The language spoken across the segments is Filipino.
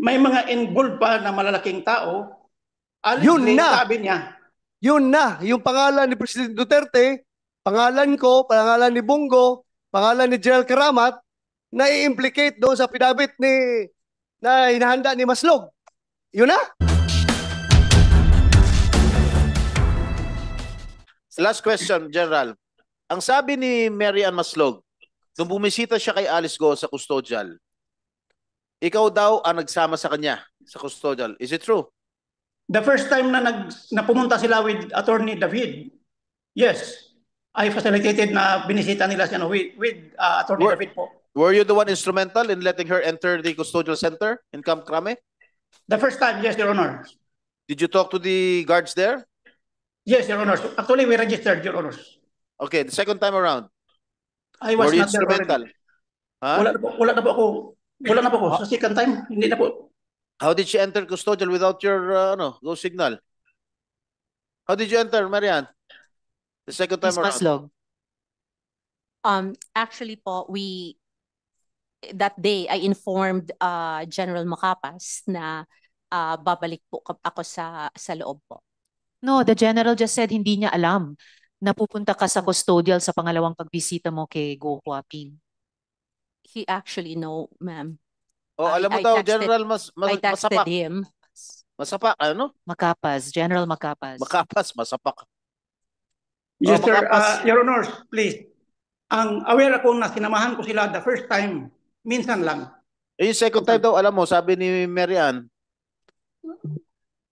may mga involved pa na malalaking tao. Yun Allegedly, na. sabi niya, Yun na. Yung pangalan ni President Duterte, pangalan ko, pangalan ni Bongo, pangalan ni Gerald Karamat, na i-implicate doon sa pinabit na hinahanda ni Maslog. Yun na. Last question, General. Ang sabi ni Mary Ann Maslog, nung bumisita siya kay Alice Go sa custodial, ikaw daw ang nagsama sa kanya sa custodial. Is it true? the first time na pumunta sila with Attorney David, yes, I facilitated na binisita nila siya with Attorney David po. Were you the one instrumental in letting her enter the custodial center in Camp Crame? The first time, yes, Your Honor. Did you talk to the guards there? Yes, Your Honor. Actually, we registered, Your Honor. Okay, the second time around, I was were you not there instrumental? already. Huh? Wala na po ako. Wala na po ako. Sa second time, hindi na po. How did she enter custodial without your go signal? How did you enter, Marian? The second time Ms. around? Maslog. Actually po, that day I informed General Macapas na babalik po ako sa loob po. No, the general just said hindi niya alam na pupunta ka sa custodial sa pangalawang pagbisita mo kay Go Huaping. He actually know, ma'am. Oh, alam mo daw, texted- General I texted Masapak. him. Masapak, ano? Makapas, General Makapas. Makapas, Masapak. Yes, sir. Makapas. Your Honor, please. Ang aware ako na sinamahan ko sila the first time, minsan lang. Eh, yung second time daw, alam mo, sabi ni Marian,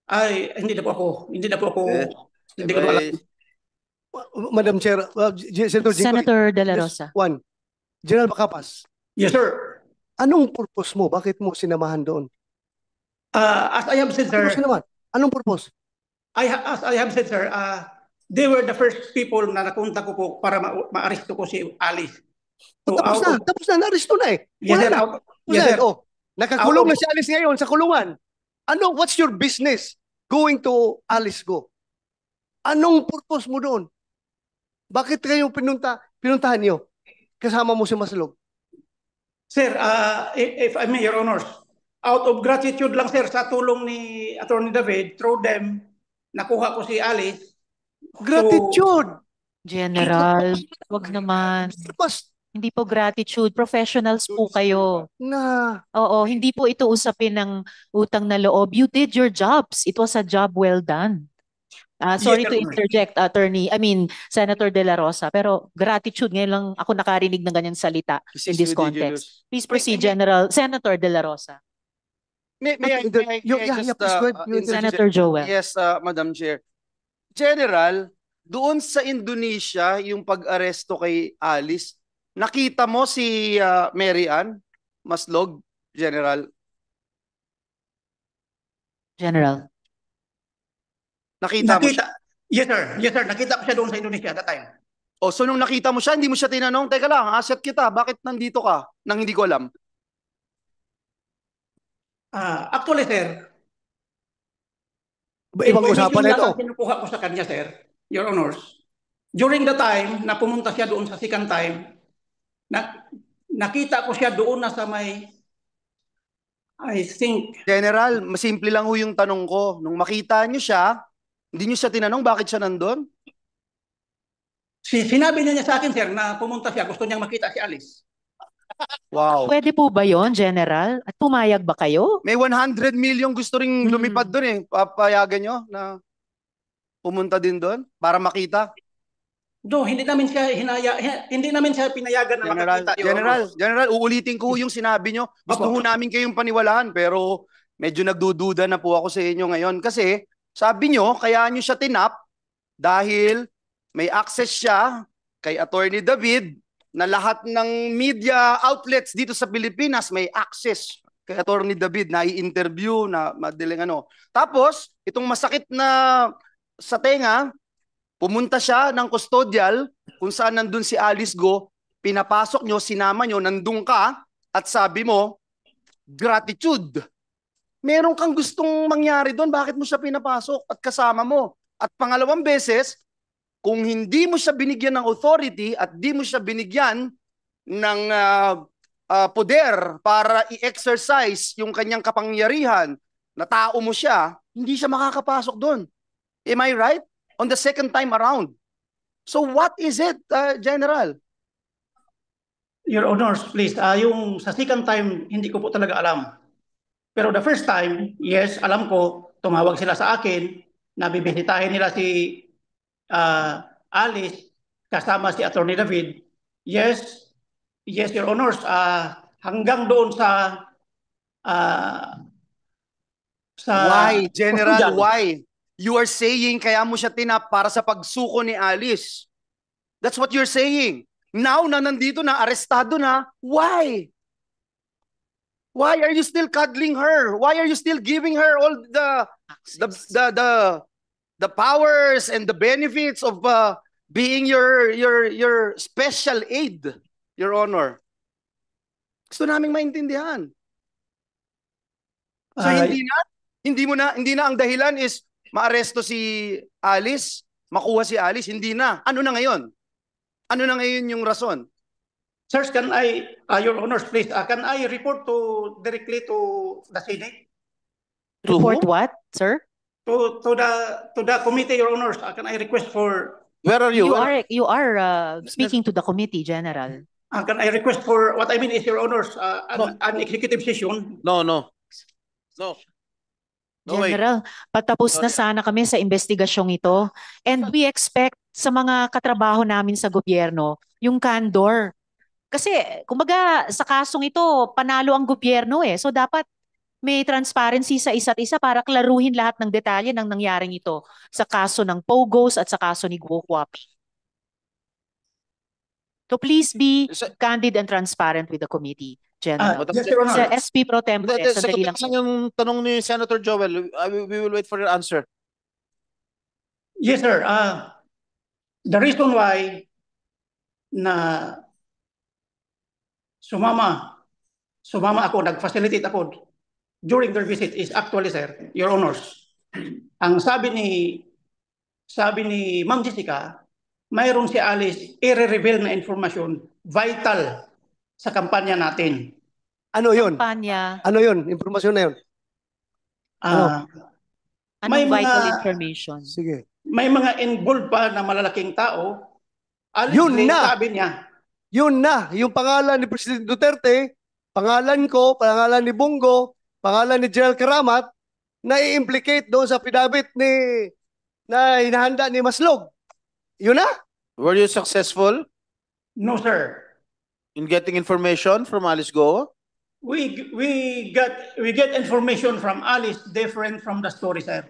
Ay, hindi na po ako. Hindi na po ako. Hindi ko eh, alam. Madam Chair, Senator Jinggoy, Senator De La just Rosa. one. General Macapas, Yes, sir. anong purpose mo? Bakit mo sinamahan doon? As I have said, Bakit mo sir, sinamahan? Anong purpose? as I have said, sir, they were the first people na nakunta ko po para ma-aristo ko si Alice. So, Tapos na, na-aristo na eh. Yes, Wala sir. na. Yes, Wala sir. na. Oh, nakakulong Out of- na si Alice ngayon sa kulungan. What's your business going to Alice Go? Anong purpose mo doon? Bakit kayo pinuntahan niyo? Kasama mo si Maslog. Sir, if I may, Your Honors, out of gratitude lang, sir, sa tulong ni Attorney David, through them, nakuha ko si Alice. Gratitude. General, wag naman. Mas Hindi po gratitude. Professionals po kayo. na Oo, hindi po ito usapin ng utang na loob. You did your jobs. It was a job well done. Sorry Yes, to Your Honor. interject, Senator De La Rosa, pero gratitude, ngayon lang ako nakarinig ng ganyan salita in this context. Please proceed, General. Senator De La Rosa. May I just, please go ahead. Senator Joel. Yes, Madam Chair. General, doon sa Indonesia, yung pag-aresto kay Alice, nakita mo si Mary Ann Maslog, General? General. Nakita mo siya? Yes, sir. Yes, sir. Nakita ko siya doon sa Indonesia at that time. O, so nung nakita mo siya, hindi mo siya tinanong, teka lang, asset kita, bakit nandito ka? Nang hindi ko alam. Actually, sir, ibang usapan na ito. information lang ang kinukuha ko sa kanya, sir, Your Honors. During the time na pumunta siya doon sa second time, nakita ko siya doon na sa may, I think, General, masimple lang ho yung tanong ko. Nung makita niyo siya, hindi niyo siya tinanong bakit siya nandun? sinabi niya sa akin, sir, na pumunta siya, gusto niyang makita si Alice. Wow. Pwede po ba yon, General? At pumayag ba kayo? May 100 million gusto ring lumipad doon eh. Papayagan nyo na pumunta din doon para makita. No, hindi namin siya pinayagan na General, makakita. Your Honors. General, uulitin ko yung sinabi nyo. Gusto ho namin kayong paniwalaan pero medyo nagdududa na po ako sa inyo ngayon kasi sabi nyo, kaya nyo siya tinap dahil may access siya kay Attorney David na lahat ng media outlets dito sa Pilipinas may access kay Attorney David na i-interview na madaling ano. Tapos, itong masakit na sa tenga, pumunta siya ng custodial kung saan nandun si Alice Go, pinapasok nyo, sinama nyo, nandun ka, at sabi mo, gratitude. Meron kang gustong mangyari doon, bakit mo siya pinapasok at kasama mo? At pangalawang beses, kung hindi mo siya binigyan ng authority at di mo siya binigyan ng poder para i-exercise yung kanyang kapangyarihan na tao mo siya, hindi siya makakapasok doon. Am I right? On the second time around. So what is it, General? Your Honors, please, yung sa second time, hindi ko po talaga alam. Pero the first time, yes, alam ko, tumawag sila sa akin, na bibisitahin nila si Alice, kasama si Attorney David. Yes, yes, Your Honors, hanggang doon sa Why, General, Kusujan. why? You are saying kaya mo siya tinap para sa pagsuko ni Alice. That's what you're saying. Now na nandito na, arestado na, why? Why are you still cuddling her? Why are you still giving her all the powers and the benefits of being your special aid, Your Honor? Gusto naming maintindihan. So hindi na ang dahilan is maaresto si Alice, makuha si Alice, hindi na. Ano na ngayon? Ano na ngayon yung rason? Sirs, can I, Your Honors, please, can I report directly to the Senate? To Report whom? what, sir? To the committee, Your Honors, can I request for, Where are you? You are speaking to the committee, General. can I request for, what I mean is, Your Honors, an executive session? No. No, wait. General, patapos na sana kami sa investigasyong ito. And we expect sa mga katrabaho namin sa gobyerno, yung candor. Kasi, kumbaga, sa kasong ito, panalo ang gobyerno eh. So, dapat may transparency sa isa't isa para klaruhin lahat ng detalye ng nangyaring ito sa kaso ng Pogos at sa kaso ni Guo Huaping. So, please be candid and transparent with the committee, General. Yes, Your Sa Honor. SP Pro Tempore, sandali lang. Sagutin lang yung tanong ni Senator Joel. We will wait for your answer. Yes, sir. The reason why na sumama ako, nag-facilitate ako during their visit is actually, sir, Your Honors, ang sabi ni Ma'am Jessica, mayroon si Alice i-reveal na informasyon vital sa kampanya natin. Ano yun? Kampanya, Ano yun? Informasyon na yun? May anong vital mga- information? Sige. May mga involved pa na malalaking tao. Alice Yun Lee, na! sabi niya, Yun na, yung pangalan ni President Duterte, pangalan ko, pangalan ni Bongo, pangalan ni Gerald Karamat, na i-implicate doon sa pinabit na hinahanda ni Maslog. Yun na? Were you successful no, sir. in getting information from Alice Go? We get information from Alice different from the story, sir.